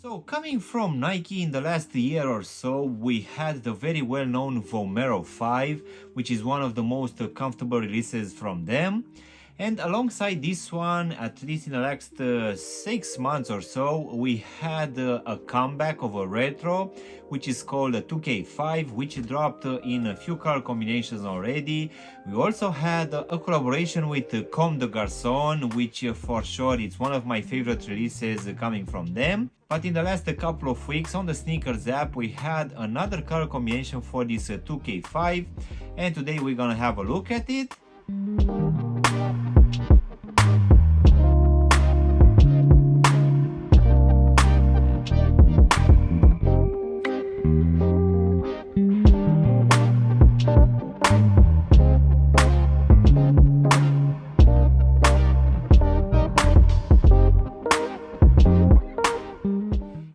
So coming from Nike in the last year or so, we had the very well-known Vomero 5, which is one of the most comfortable releases from them. And alongside this one, at least in the last 6 months or so, we had a comeback of a retro, which is called the 2k5, which dropped in a few color combinations already. We also had a collaboration with Comme des Garçons, which for sure it's one of my favorite releases coming from them. But in the last couple of weeks on the sneakers app, we had another color combination for this 2k5, and today we're gonna have a look at it.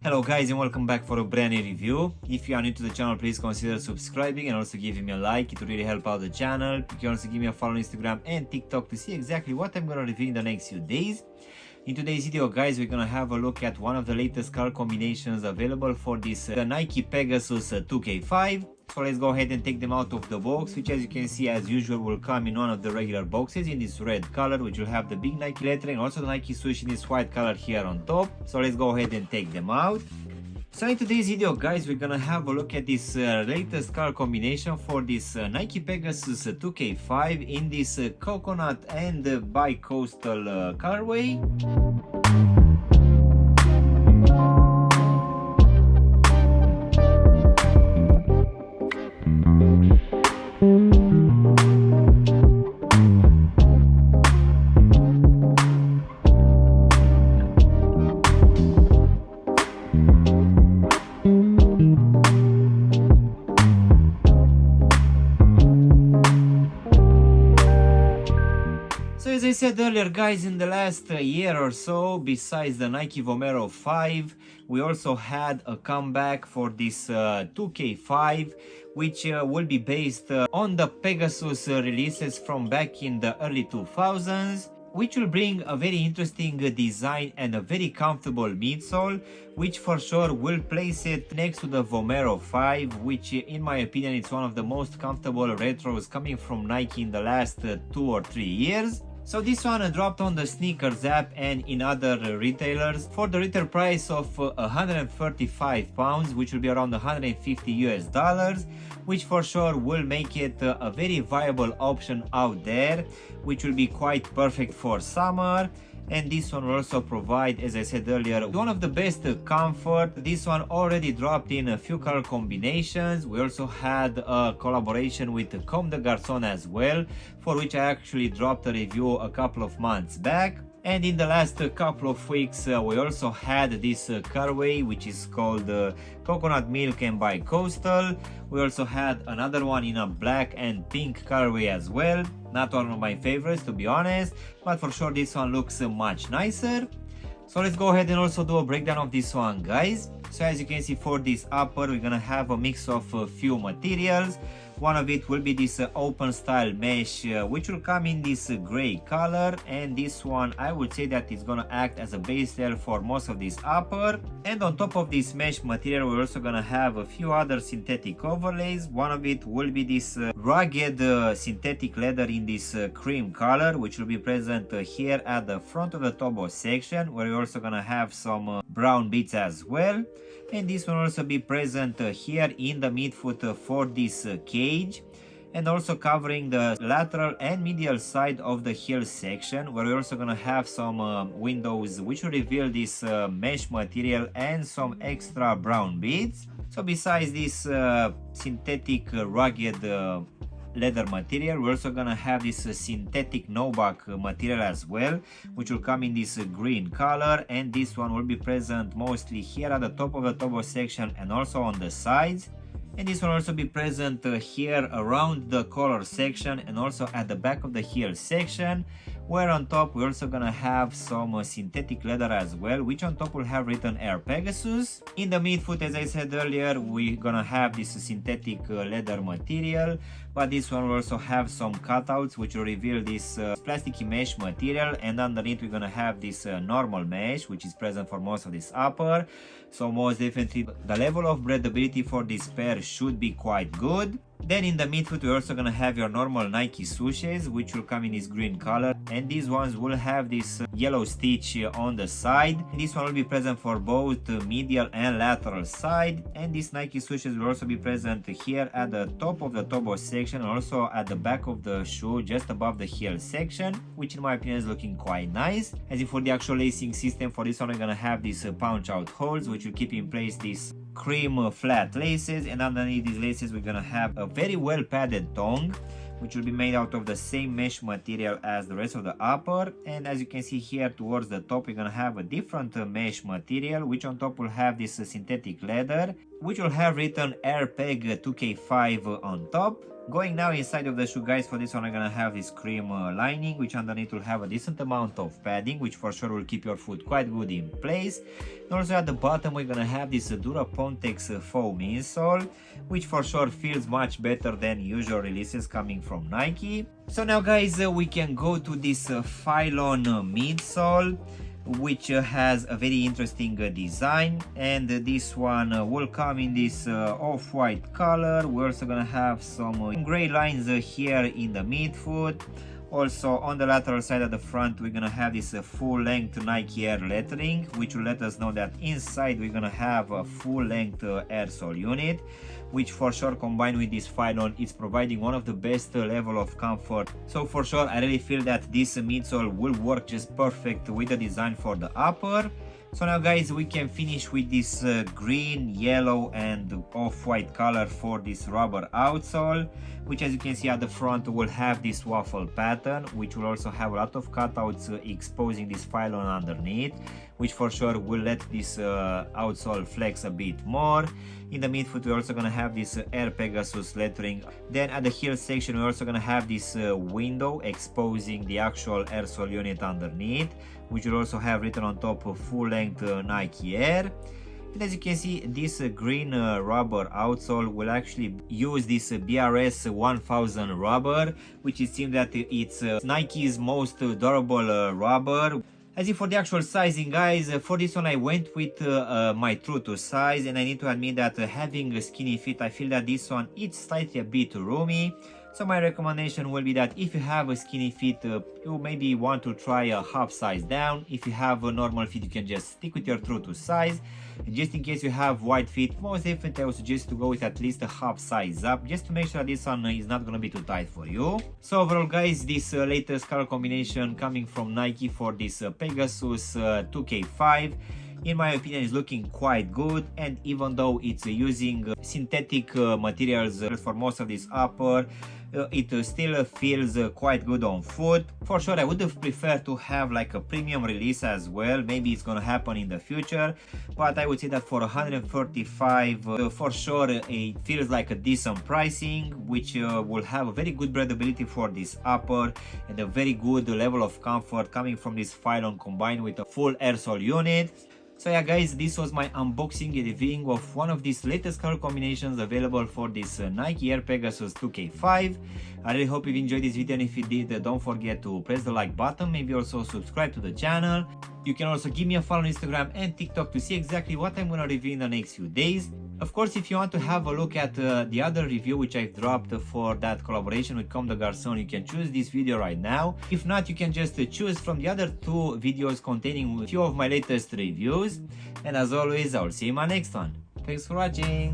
Hello guys, and welcome back for a brand new review. If you are new to the channel, please consider subscribing and also giving me a like. It will really help out the channel. You can also give me a follow on Instagram and TikTok to see exactly what I'm gonna review in the next few days. In today's video, guys, we're gonna have a look at one of the latest color combinations available for this the Nike Pegasus 2k5. So let's go ahead and take them out of the box, which as you can see, as usual, will come in one of the regular boxes in this red color, which will have the big Nike lettering and also the Nike swoosh in this white color here on top. So let's go ahead and take them out. So in today's video, guys, we're gonna have a look at this latest color combination for this Nike Pegasus 2k5 in this coconut and bicoastal colorway. So as I said earlier, guys, in the last year or so, besides the Nike Vomero 5, we also had a comeback for this 2k5, which will be based on the Pegasus releases from back in the early 2000s, which will bring a very interesting design and a very comfortable midsole, which for sure will place it next to the Vomero 5, which in my opinion is one of the most comfortable retros coming from Nike in the last 2 or 3 years. So this one dropped on the sneakers app and in other retailers for the retail price of £135, which will be around $150 US, which for sure will make it a very viable option out there, which will be quite perfect for summer. And this one will also provide, as I said earlier, one of the best comfort. This one already dropped in a few color combinations. We also had a collaboration with Comme des Garçons as well, for which I actually dropped a review a couple of months back. And in the last couple of weeks, we also had this colorway, which is called Coconut Milk and Bicoastal. We also had another one in a black and pink colorway as well. Not one of my favorites, to be honest, but for sure this one looks much nicer. So let's go ahead and also do a breakdown of this one, guys. So as you can see, for this upper, we're gonna have a mix of a few materials. One of it will be this open style mesh, which will come in this gray color, and this one I would say that it's gonna act as a base layer for most of this upper. And on top of this mesh material, we're also gonna have a few other synthetic overlays. One of it will be this rugged synthetic leather in this cream color, which will be present here at the front of the tobo section, where we're also gonna have some brown bits as well. And this will also be present here in the midfoot for this cage, and also covering the lateral and medial side of the heel section, where we're also gonna have some windows which will reveal this mesh material and some extra brown beads. So besides this synthetic rugged leather material, we're also gonna have this synthetic nubuck material as well, which will come in this green color, and this one will be present mostly here at the top of the tobo section and also on the sides. And this will also be present here around the collar section and also at the back of the heel section, where on top we're also gonna have some synthetic leather as well, which on top will have written Air Pegasus. In the midfoot, as I said earlier, we're gonna have this synthetic leather material, but this one will also have some cutouts which will reveal this plasticky mesh material, and underneath we're gonna have this normal mesh which is present for most of this upper. So most definitely the level of breathability for this pair should be quite good. Then in the midfoot we're also gonna have your normal Nike swooshes, which will come in this green color, and these ones will have this yellow stitch on the side. This one will be present for both medial and lateral side, and these Nike swooshes will also be present here at the top of the toe section and also at the back of the shoe just above the heel section, which in my opinion is looking quite nice. As for the actual lacing system, for this one we're gonna have these punch out holes which will keep in place these cream flat laces, and underneath these laces we're gonna have a very well padded tongue which will be made out of the same mesh material as the rest of the upper. And as you can see here towards the top, we're gonna have a different mesh material, which on top will have this synthetic leather, which will have written Air Peg 2k5 on top. Going now inside of the shoe, guys, for this one I'm gonna have this cream lining, which underneath will have a decent amount of padding, which for sure will keep your foot quite good in place. And also at the bottom we're gonna have this Durapontex foam insole, which for sure feels much better than usual releases coming from Nike. So now, guys, we can go to this Phylon midsole, which has a very interesting design, and this one will come in this off-white color. We're also gonna have some gray lines here in the midfoot. Also on the lateral side at the front we're gonna have this full-length Nike Air lettering, which will let us know that inside we're gonna have a full-length air sole unit, which for sure combined with this Phylon is providing one of the best level of comfort. So for sure I really feel that this midsole will work just perfect with the design for the upper. So now, guys, we can finish with this green, yellow and off-white color for this rubber outsole, which as you can see at the front will have this waffle pattern, which will also have a lot of cutouts exposing this Phylon underneath, which for sure will let this outsole flex a bit more. In the midfoot we're also gonna have this Air Pegasus lettering. Then at the heel section we're also gonna have this window exposing the actual air sole unit underneath, which will also have written on top of full-length Nike Air. And as you can see, this green rubber outsole will actually use this BRS 1000 rubber, which it seems that it's Nike's most durable rubber. As for the actual sizing, guys, for this one I went with my true to size, and I need to admit that having a skinny feet, I feel that this one is slightly a bit roomy. So my recommendation will be that if you have a skinny feet, you maybe want to try a half size down. If you have a normal feet, you can just stick with your true to size. And just in case you have wide feet, most definitely I would suggest to go with at least a half size up, just to make sure this one is not gonna be too tight for you. So overall, guys, this latest color combination coming from Nike for this Pegasus 2k5, in my opinion, is looking quite good. And even though it's using synthetic materials for most of this upper, it still feels quite good on foot. For sure I would have preferred to have like a premium release as well. Maybe it's gonna happen in the future, but I would say that for 145 for sure it feels like a decent pricing, which will have a very good breathability for this upper and a very good level of comfort coming from this Phylon combined with a full air sole unit. So yeah, guys, this was my unboxing and reviewing of one of these latest color combinations available for this Nike Air Pegasus 2k5. I really hope you enjoyed this video, and if you did, don't forget to press the like button, maybe also subscribe to the channel. You can also give me a follow on Instagram and TikTok to see exactly what I'm gonna review in the next few days. Of course, if you want to have a look at the other review which I've dropped for that collaboration with Comme des Garçons, you can choose this video right now. If not, you can just choose from the other two videos containing a few of my latest reviews. And as always, I'll see you in my next one. Thanks for watching.